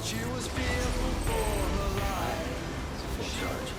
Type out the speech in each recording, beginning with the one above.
She was fearful for her life. Full charge.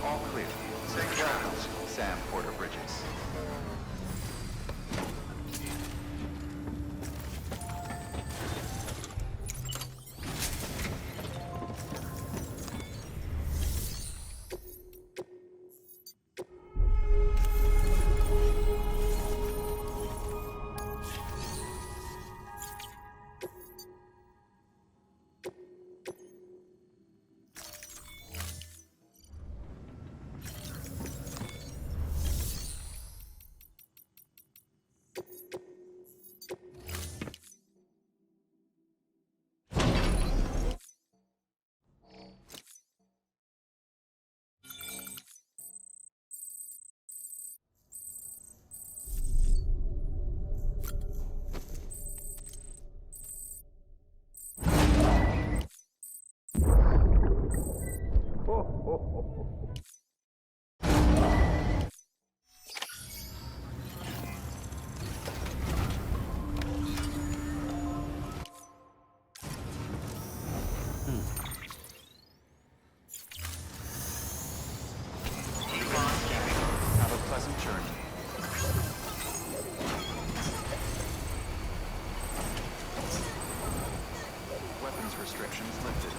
All clear. Safe travels. Sam Porter Bridges. Have a pleasant journey. Weapons restrictions lifted.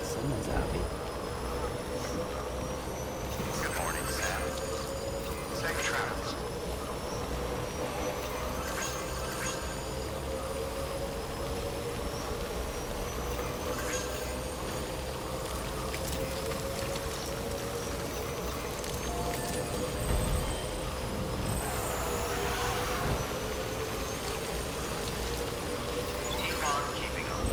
Someone's happy. Good morning, Sam. Safe travels. Keep on keeping up.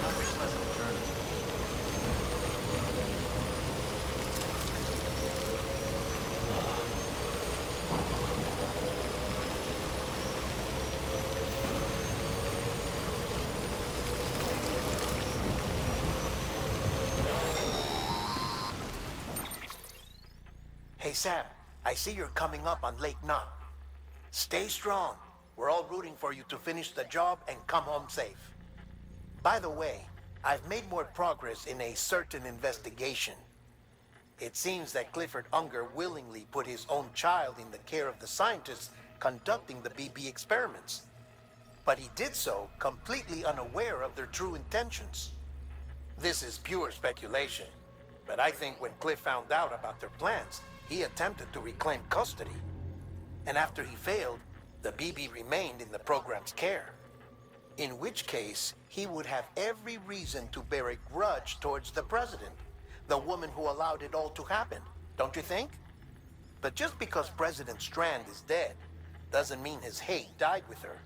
Have a pleasant journey. Hey Sam, I see you're coming up on Lake Knot. Stay strong. We're all rooting for you to finish the job and come home safe. By the way, I've made more progress in a certain investigation. It seems that Clifford Unger willingly put his own child in the care of the scientists conducting the BB experiments. But he did so completely unaware of their true intentions. This is pure speculation, but I think when Cliff found out about their plans, he attempted to reclaim custody. And after he failed, the BB remained in the program's care. In which case, he would have every reason to bear a grudge towards the president, the woman who allowed it all to happen, don't you think? But just because President Strand is dead, doesn't mean his hate died with her.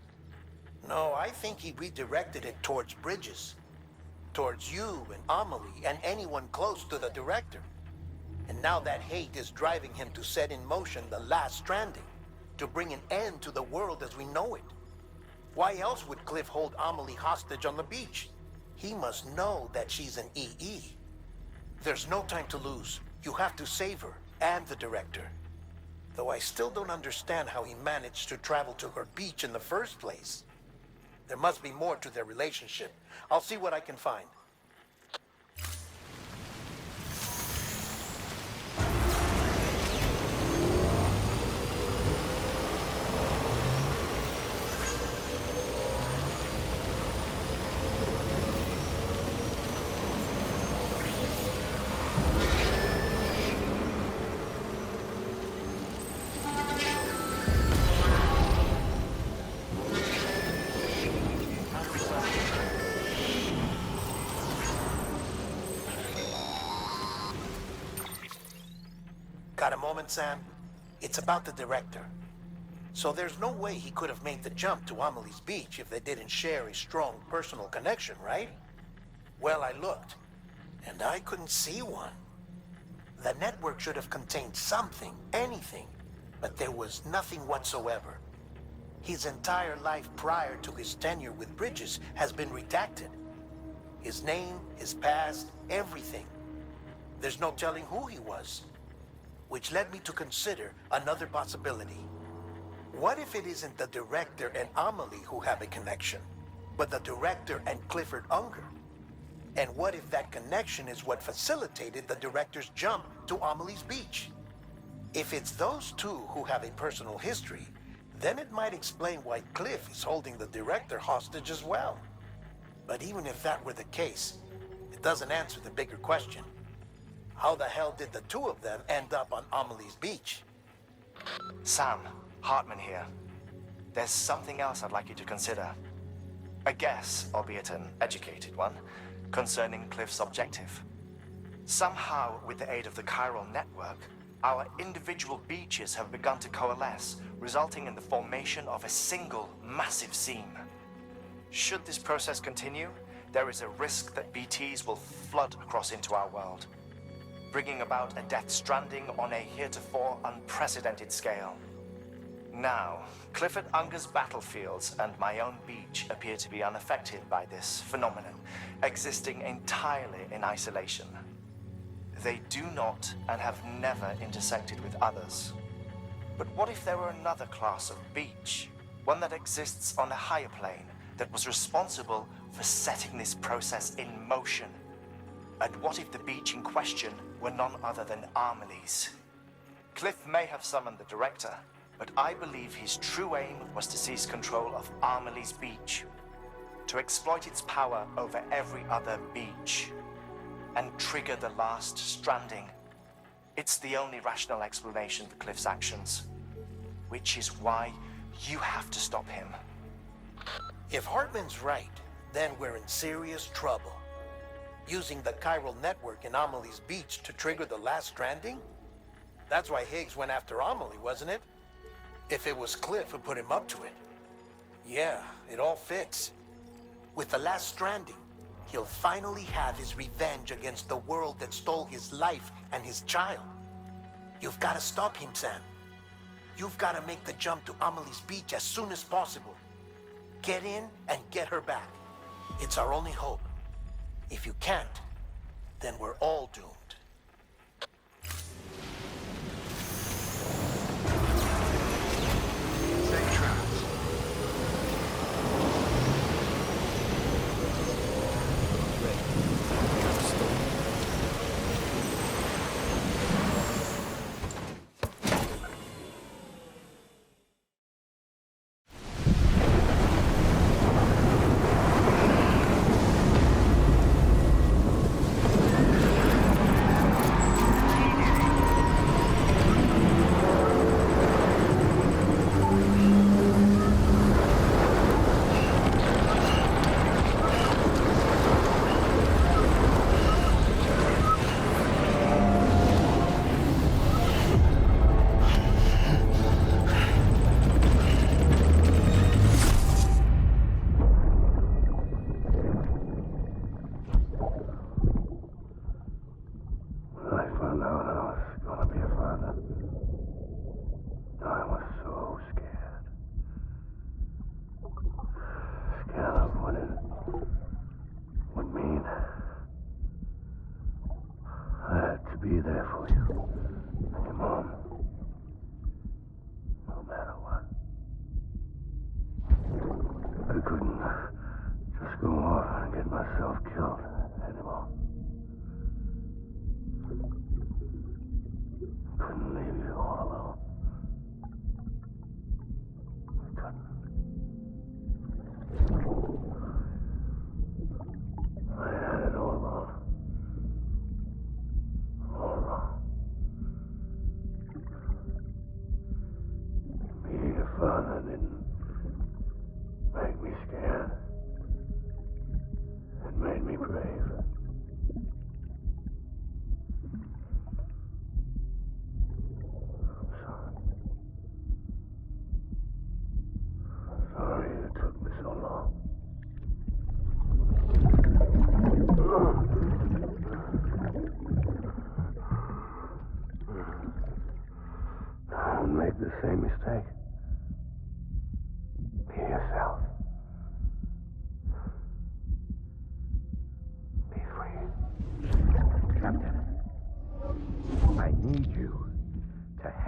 No, I think he redirected it towards Bridges. Towards you and Amelie and anyone close to the director. And now that hate is driving him to set in motion the last Stranding, to bring an end to the world as we know it. Why else would Cliff hold Amelie hostage on the beach? He must know that she's an EE. There's no time to lose. You have to save her and the director. Though I still don't understand how he managed to travel to her beach in the first place. There must be more to their relationship. I'll see what I can find. Got a moment, Sam? It's about the director. So there's no way he could have made the jump to Amelie's Beach if they didn't share a strong personal connection, right? Well, I looked, and I couldn't see one. The network should have contained something, anything, but there was nothing whatsoever. His entire life prior to his tenure with Bridges has been redacted. His name, his past, everything. There's no telling who he was. Which led me to consider another possibility. What if it isn't the director and Amelie who have a connection, but the director and Clifford Unger? And what if that connection is what facilitated the director's jump to Amelie's Beach? If it's those two who have a personal history, then it might explain why Cliff is holding the director hostage as well. But even if that were the case, it doesn't answer the bigger question. How the hell did the two of them end up on Amelie's Beach? Sam, Hartman here. There's something else I'd like you to consider. A guess, albeit an educated one, concerning Cliff's objective. Somehow, with the aid of the chiral network, our individual beaches have begun to coalesce, resulting in the formation of a single massive seam. Should this process continue, there is a risk that BTs will flood across into our world, bringing about a death stranding on a heretofore unprecedented scale. Now, Clifford Unger's battlefields and my own beach appear to be unaffected by this phenomenon, existing entirely in isolation. They do not and have never intersected with others. But what if there were another class of beach, one that exists on a higher plane, that was responsible for setting this process in motion? And what if the beach in question were none other than Amelie's? Cliff may have summoned the director, but I believe his true aim was to seize control of Amelie's Beach, to exploit its power over every other beach, and trigger the last stranding. It's the only rational explanation for Cliff's actions, which is why you have to stop him. If Hartman's right, then we're in serious trouble. Using the chiral network in Amelie's Beach to trigger the last stranding? That's why Higgs went after Amelie, wasn't it? If it was Cliff who put him up to it. Yeah, it all fits. With the last stranding, he'll finally have his revenge against the world that stole his life and his child. You've got to stop him, Sam. You've got to make the jump to Amelie's Beach as soon as possible. Get in and get her back. It's our only hope. If you can't, then we're all doomed. Safe travels. Be there for you. And your mom. No matter what. I couldn't just go off and get myself killed anymore. Couldn't leave you all alone. I couldn't. I had it all wrong. All wrong. Being a father didn't make me scared. It made me brave.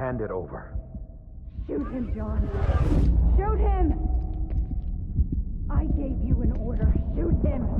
hand it over. Shoot him, John. Shoot him! I gave you an order. Shoot him!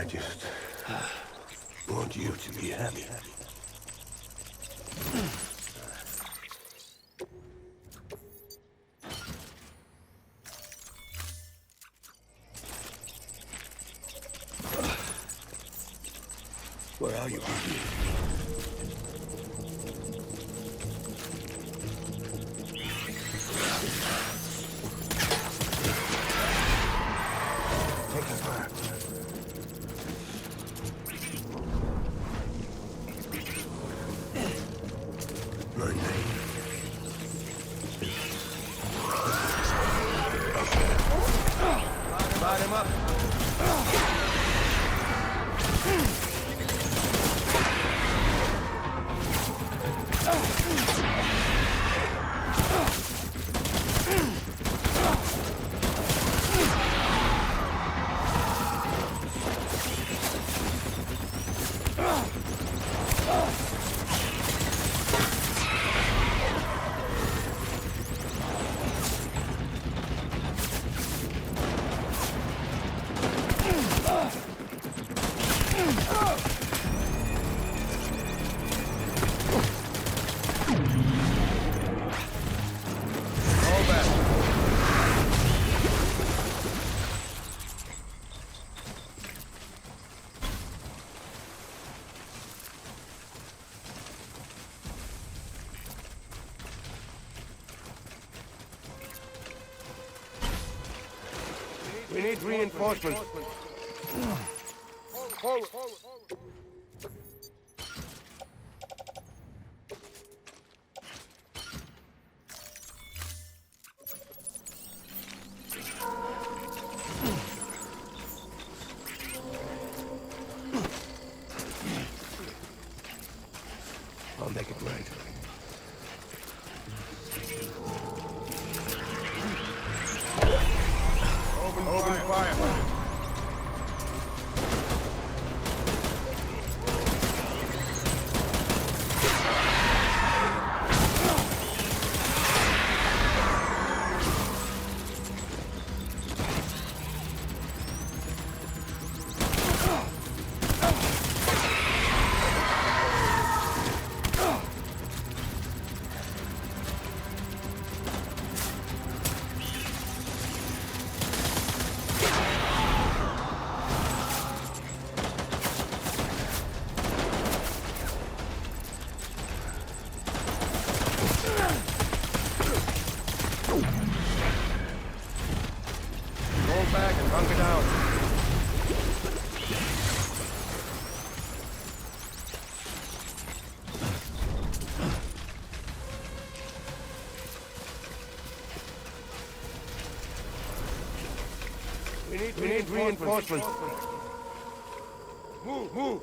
I just want you to be happy. Where are you, baby? Taking fire. My name. Light him up. Hold back. We need reinforcements. Forward. I'll make it right. Open fire. Hold back and hunker down. We need reinforcements. Move.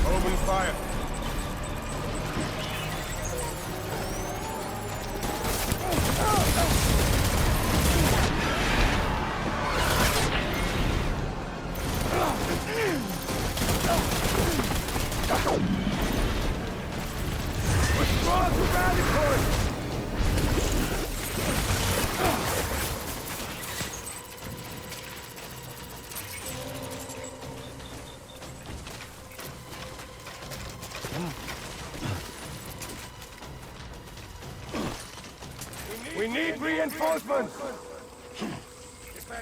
Open fire. Withdraw to rally point. We need reinforcements!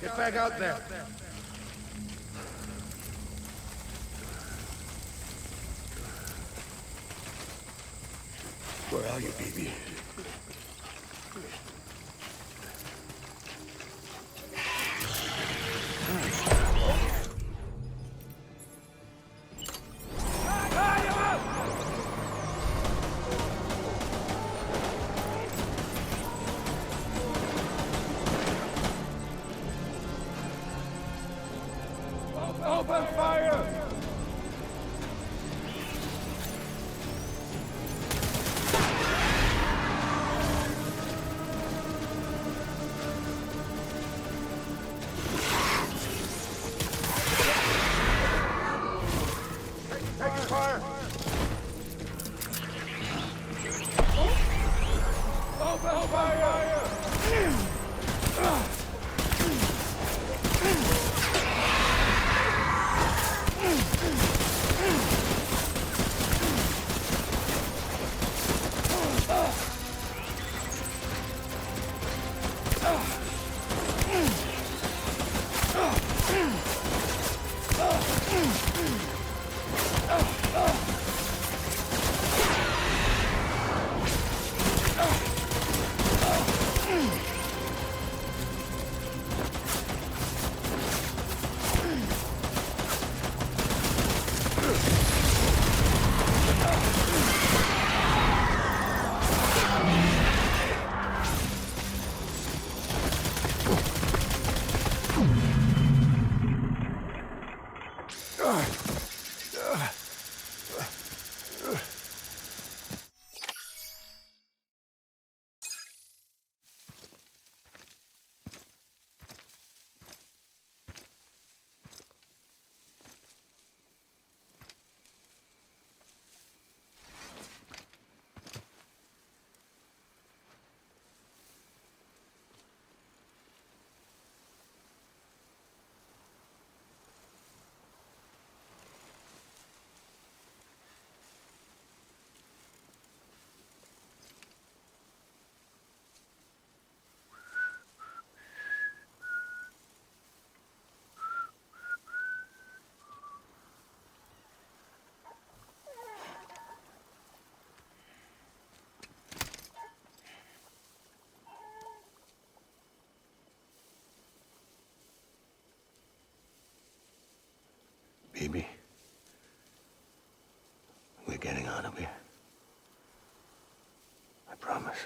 Get back out there. Where are you, baby? Open fire! Baby, we're getting out of here. I promise.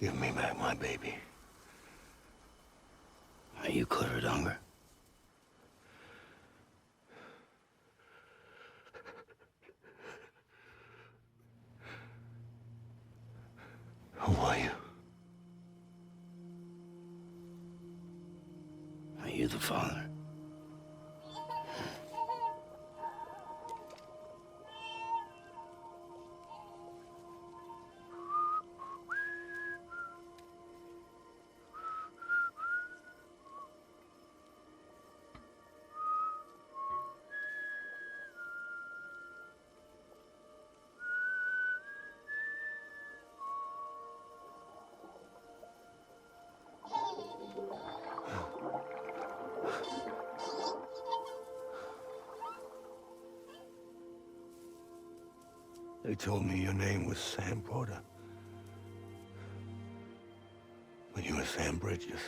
Give me back my baby. Are you clear, Donger? Who are you? Are you the father? They told me your name was Sam Porter. But you were Sam Bridges.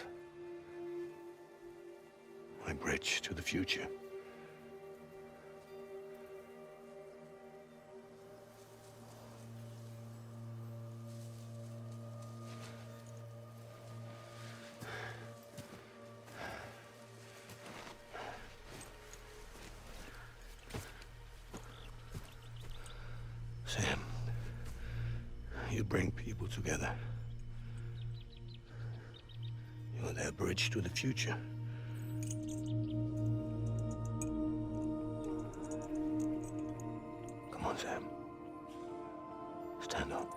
My bridge to the future. Sam, you bring people together. You're their bridge to the future. Come on, Sam. Stand up.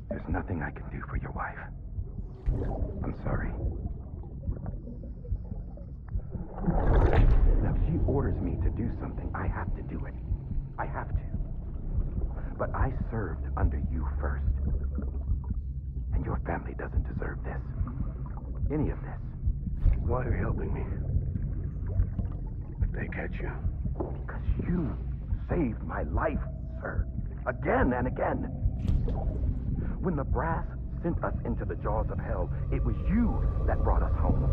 There's nothing I can do for your wife. I'm sorry. Now, if she orders me to do something, I have to do it. I have to. But I served under you first. And your family doesn't deserve this. Any of this. Why are you helping me? If they catch you. Because you saved my life, sir. Again and again. When the brass sent us into the jaws of hell, it was you that brought us home.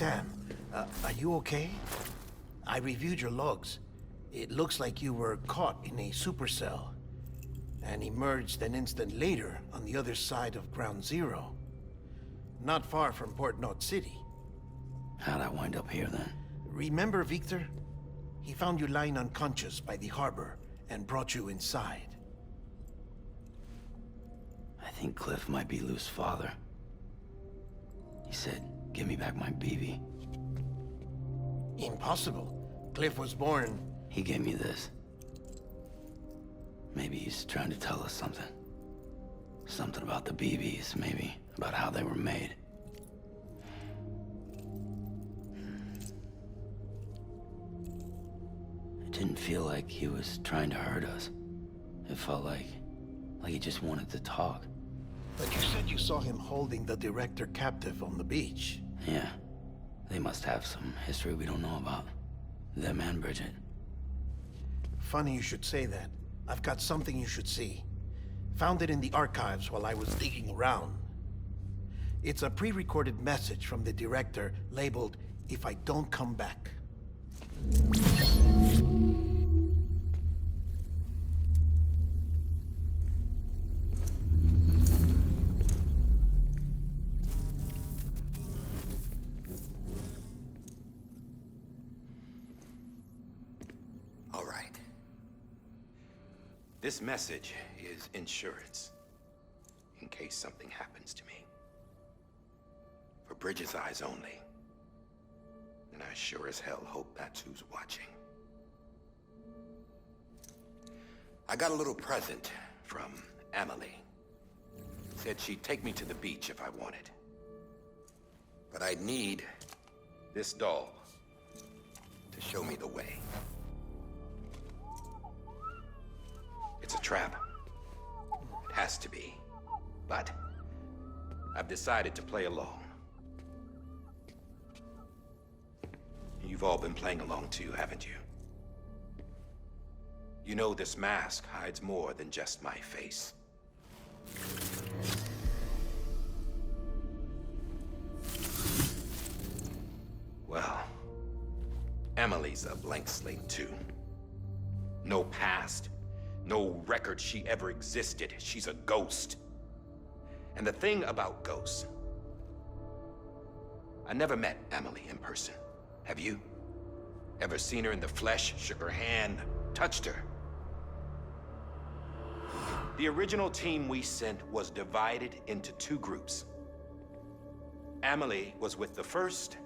Sam, are you okay? I reviewed your logs. It looks like you were caught in a supercell and emerged an instant later on the other side of Ground Zero. Not far from Port Knot City. How'd I wind up here then? Remember Victor? He found you lying unconscious by the harbor and brought you inside. I think Cliff might be Lou's father. He said, give me back my BB. Impossible. Cliff was born... He gave me this. Maybe he's trying to tell us something. Something about the BBs, maybe. About how they were made. It didn't feel like he was trying to hurt us. It felt like he just wanted to talk. But you said you saw him holding the director captive on the beach. Yeah. They must have some history we don't know about. Them and Bridget. Funny you should say that. I've got something you should see. Found it in the archives while I was digging around. It's a pre-recorded message from the director labeled, "If I don't come back." All right. This message is insurance, in case something happens to me. For Bridget's eyes only. And I sure as hell hope that's who's watching. I got a little present from Emily. Said she'd take me to the beach if I wanted. But I'd need this doll to show me the way. It's a trap. It has to be. But I've decided to play along. You've all been playing along too, haven't you? You know this mask hides more than just my face. Well, Emily's a blank slate too. No past. No record she ever existed. She's a ghost. And the thing about ghosts... I never met Emily in person. Have you? Ever seen her in the flesh, shook her hand, touched her? The original team we sent was divided into two groups. Emily was with the first.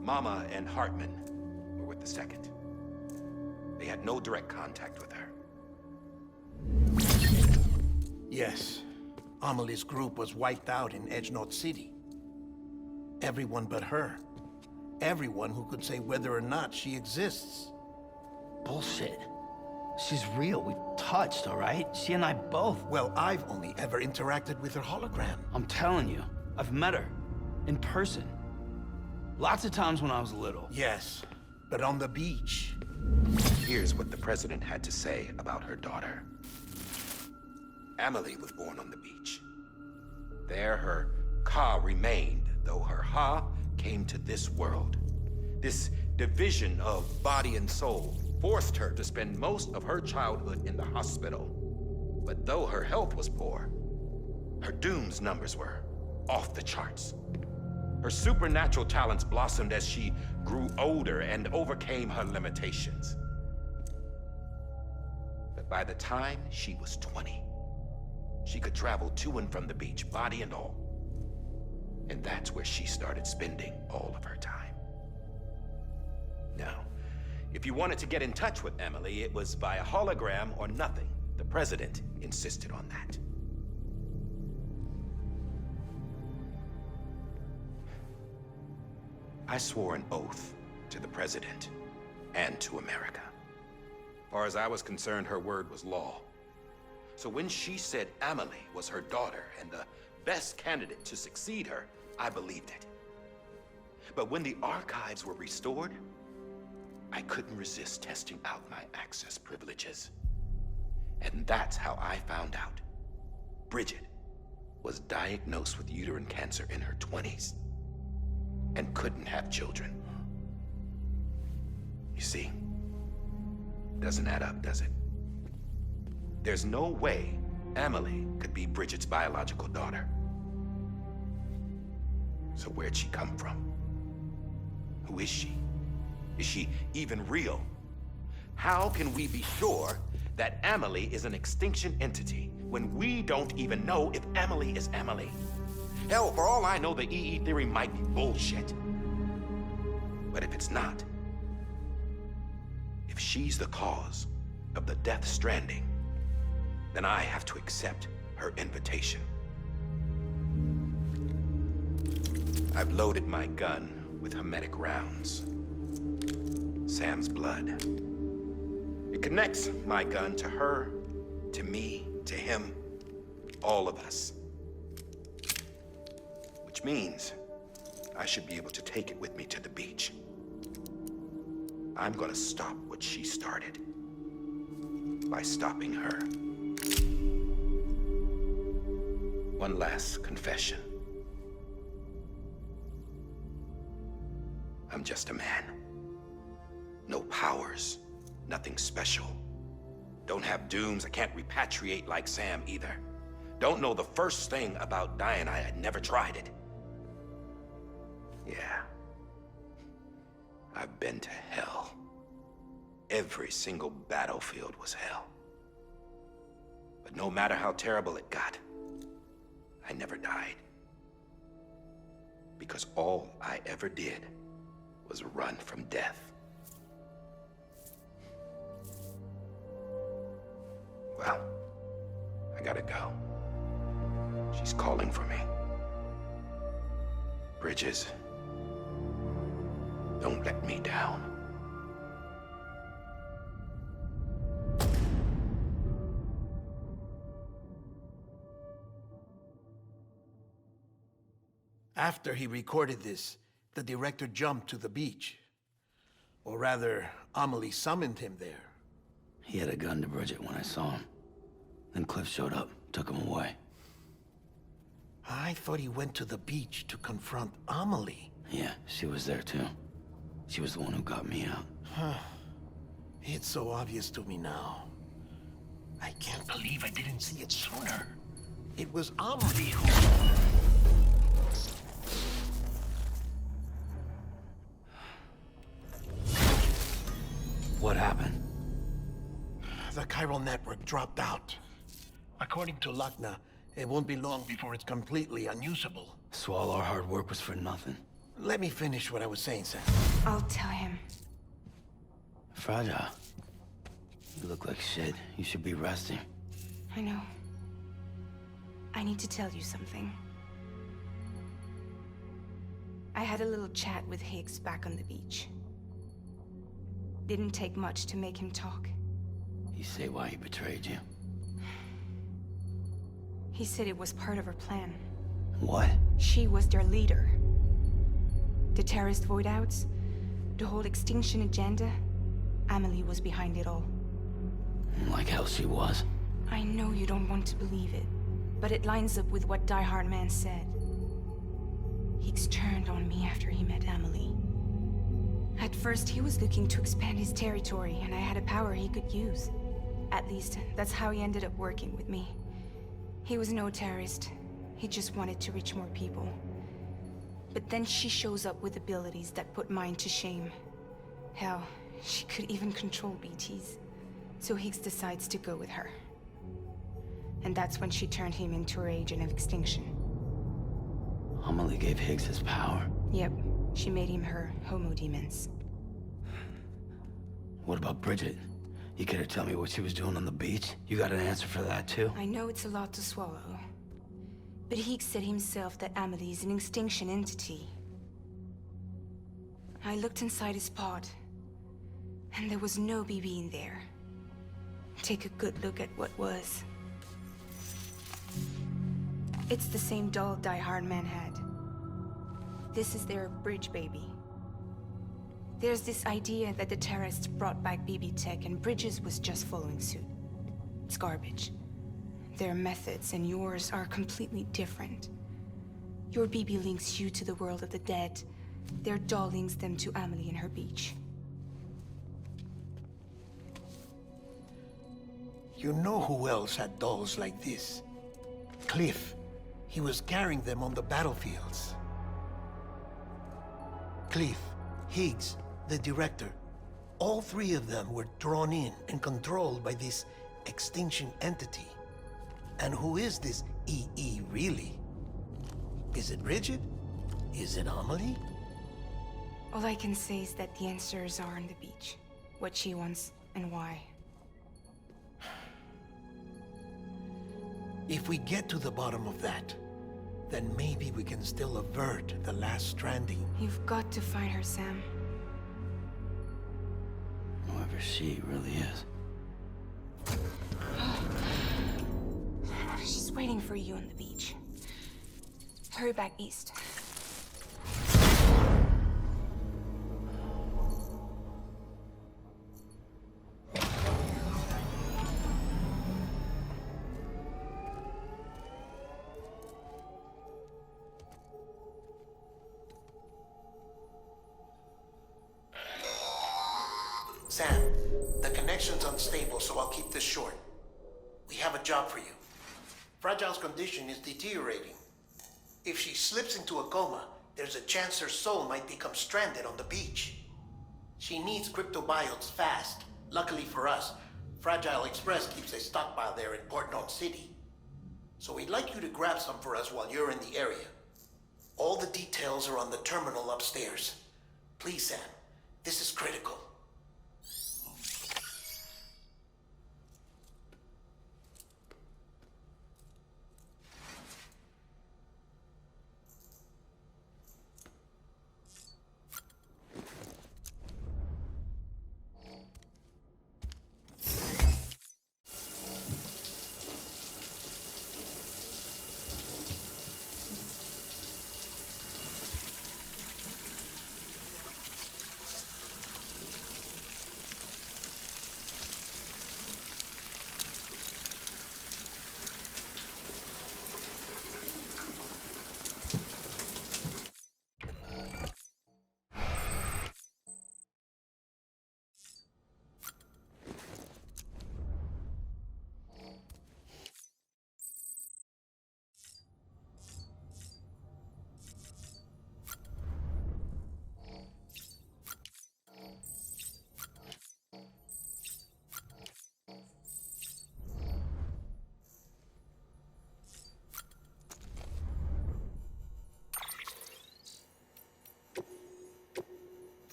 Mama and Hartman were with the second. They had no direct contact with her. Yes. Amelie's group was wiped out in Edge Knot City. Everyone but her. Everyone who could say whether or not she exists. Bullshit. She's real. We've touched, all right? She and I both. Well, I've only ever interacted with her hologram. I'm telling you, I've met her. In person. Lots of times when I was little. Yes, but on the beach. Here's what the president had to say about her daughter. Emily was born on the beach. There her Ka remained, though her Ha came to this world. This division of body and soul forced her to spend most of her childhood in the hospital. But though her health was poor, her Doom's numbers were off the charts. Her supernatural talents blossomed as she grew older and overcame her limitations. But by the time she was 20, she could travel to and from the beach, body and all. And that's where she started spending all of her time. Now, if you wanted to get in touch with Emily, it was via hologram or nothing. The president insisted on that. I swore an oath to the president and to America. As far as I was concerned, her word was law. So when she said Emily was her daughter and the best candidate to succeed her, I believed it. But when the archives were restored, I couldn't resist testing out my access privileges. And that's how I found out. Bridget was diagnosed with uterine cancer in her 20s. and couldn't have children. You see, doesn't add up, does it? There's no way Amelie could be Bridget's biological daughter. So where'd she come from? Who is she? Is she even real? How can we be sure that Amelie is an extinction entity when we don't even know if Amelie is Amelie? Hell, for all I know, the EE theory might be bullshit. But if it's not, if she's the cause of the death stranding, then I have to accept her invitation. I've loaded my gun with hermetic rounds. Sam's blood. It connects my gun to her, to me, to him, all of us. Which means I should be able to take it with me to the beach. I'm gonna stop what she started by stopping her. One last confession. I'm just a man. No powers, nothing special. Don't have dooms, I can't repatriate like Sam either. Don't know the first thing about dying, I had never tried it. Yeah. I've been to hell. Every single battlefield was hell. But no matter how terrible it got, I never died. Because all I ever did was run from death. Well, I gotta go. She's calling for me. Bridges, don't let me down. After he recorded this, the director jumped to the beach. Or rather, Amelie summoned him there. He had a gun to Bridget when I saw him. Then Cliff showed up, took him away. I thought he went to the beach to confront Amelie. Yeah, she was there too. She was the one who got me out. It's so obvious to me now. I can't believe I didn't see it sooner. It was Amelie who... What happened? The chiral network dropped out. According to Lachna, it won't be long before it's completely unusable. So all our hard work was for nothing. Let me finish what I was saying, Sam. I'll tell him. Fragile. You look like shit. You should be resting. I know. I need to tell you something. I had a little chat with Higgs back on the beach. Didn't take much to make him talk. You say why he betrayed you? He said it was part of her plan. What? She was their leader. The terrorist void-outs, the whole extinction agenda, Amelie was behind it all. Like hell she was. I know you don't want to believe it, but it lines up with what Die Hard Man said. Higgs turned on me after he met Amelie. At first, he was looking to expand his territory, and I had a power he could use. At least, that's how he ended up working with me. He was no terrorist. He just wanted to reach more people. But then she shows up with abilities that put mine to shame. Hell, she could even control BTs. So Higgs decides to go with her. And that's when she turned him into her agent of extinction. Amelie gave Higgs his power. Yep, she made him her homo demons. What about Bridget? You care to tell me what she was doing on the beach? You got an answer for that too? I know it's a lot to swallow. But Higgs said himself that Amelie is an extinction entity. I looked inside his pod, and there was no BB in there. Take a good look at what was. It's the same doll Die Hard Man had. This is their bridge baby. There's this idea that the terrorists brought back BB tech and Bridges was just following suit. It's garbage. Their methods and yours are completely different. Your BB links you to the world of the dead, Their doll links them to Amelie and her beach. You know who else had dolls like this? Cliff. He was carrying them on the battlefields. Cliff, Higgs, the director. All three of them were drawn in and controlled by this extinction entity. And who is this EE really? Is it Bridget? Is it Amelie? All I can say is that the answers are on the beach. What she wants and why. If we get to the bottom of that, then maybe we can still avert the last stranding. You've got to find her, Sam. Whoever she really is. She's waiting for you on the beach. Hurry back east. Sam, the connection's unstable, so I'll keep this short. We have a job for you. Fragile's condition is deteriorating. If she slips into a coma, there's a chance her soul might become stranded on the beach. She needs cryptobiotes fast. Luckily for us, Fragile Express keeps a stockpile there in Port North City. So we'd like you to grab some for us while you're in the area. All the details are on the terminal upstairs. Please, Sam, this is critical.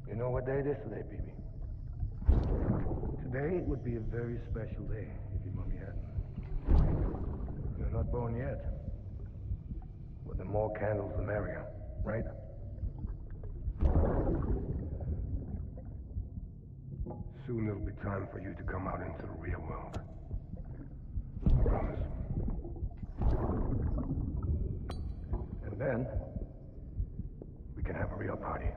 You know what day it is today, baby? Today would be a very special day if your mommy hadn't. You're not born yet. But the more candles, the merrier, right? Soon it'll be time for you to come out into the real world. I promise. And then, we can have a real party.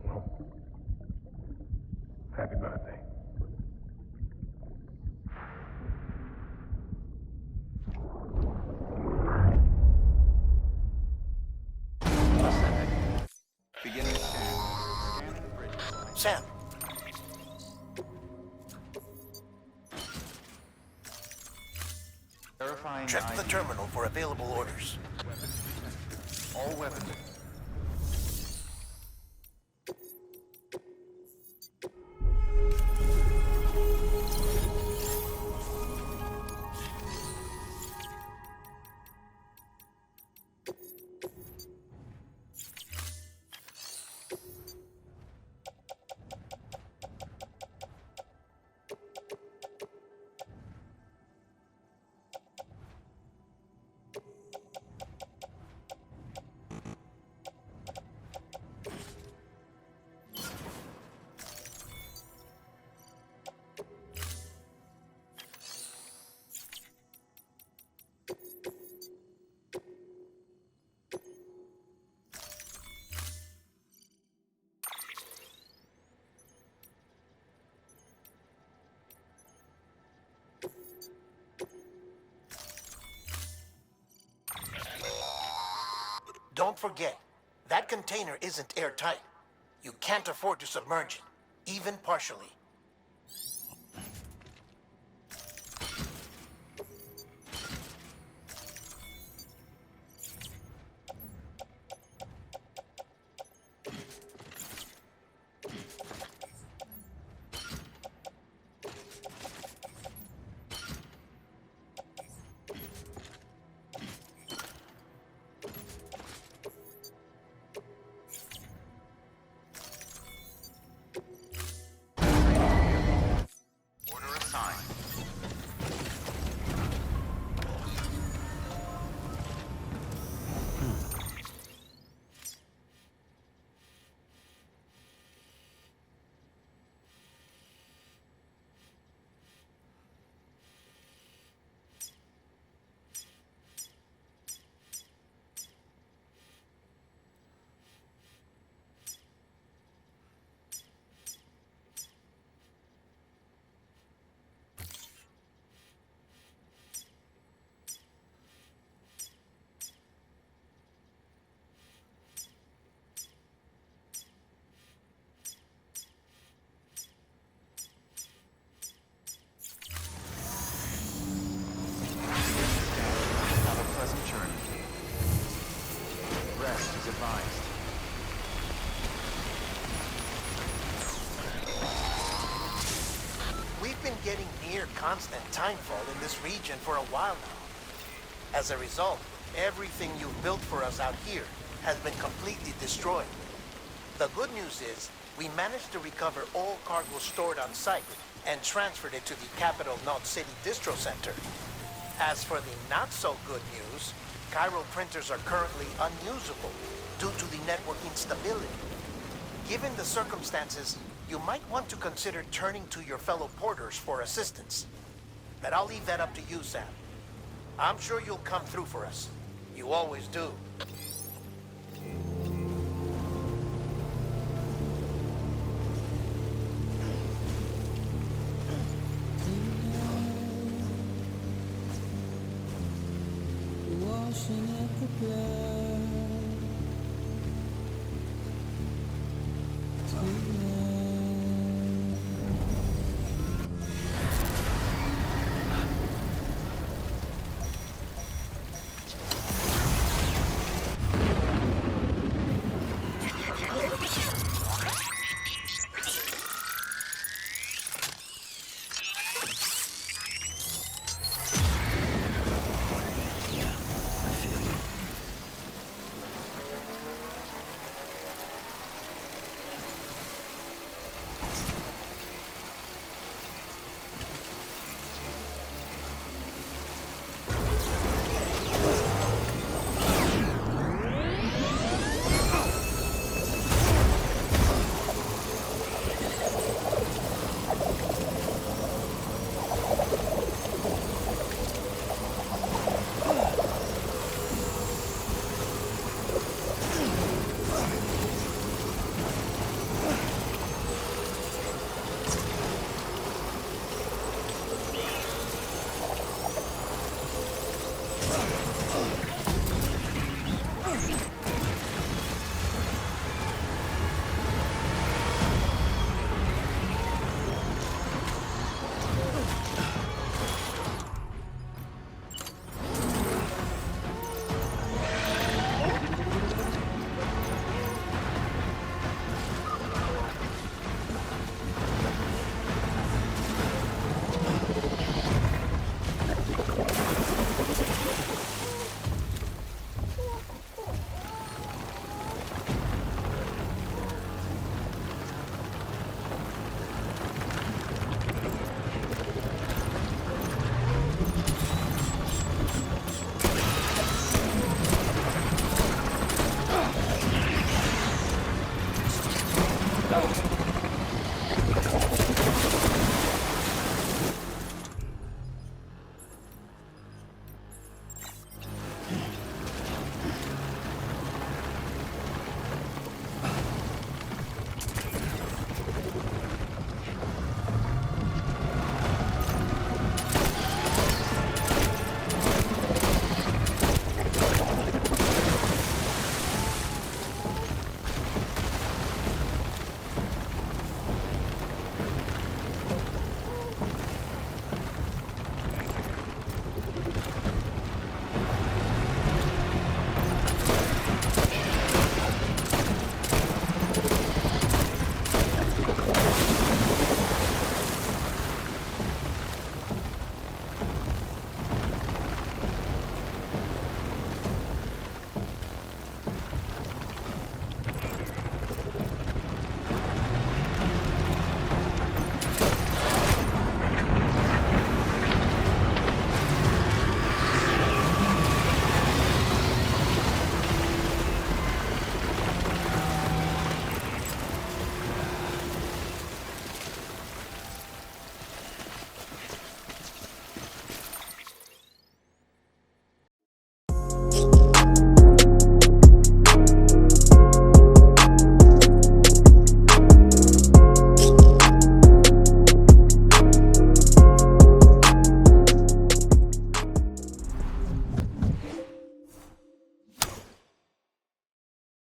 Well, happy birthday. Beginning scan. Scanning bridges. Sam, Verifying check the ID. terminal for available orders. All weapons. don't forget, that container isn't airtight. You can't afford to submerge it, even partially. Order assigned. Have a pleasant journey. Rest is advised. We've been getting near constant timefall in this region for a while now. As a result, everything you've built for us out here has been completely destroyed. The good news is, we managed to recover all cargo stored on site and transferred it to the Capital Knot City Distro Center. As for the not-so-good news, Cairo printers are currently unusable due to the network instability. Given the circumstances, you might want to consider turning to your fellow porters for assistance. But I'll leave that up to you, Sam. I'm sure you'll come through for us. You always do. Washing up the blood.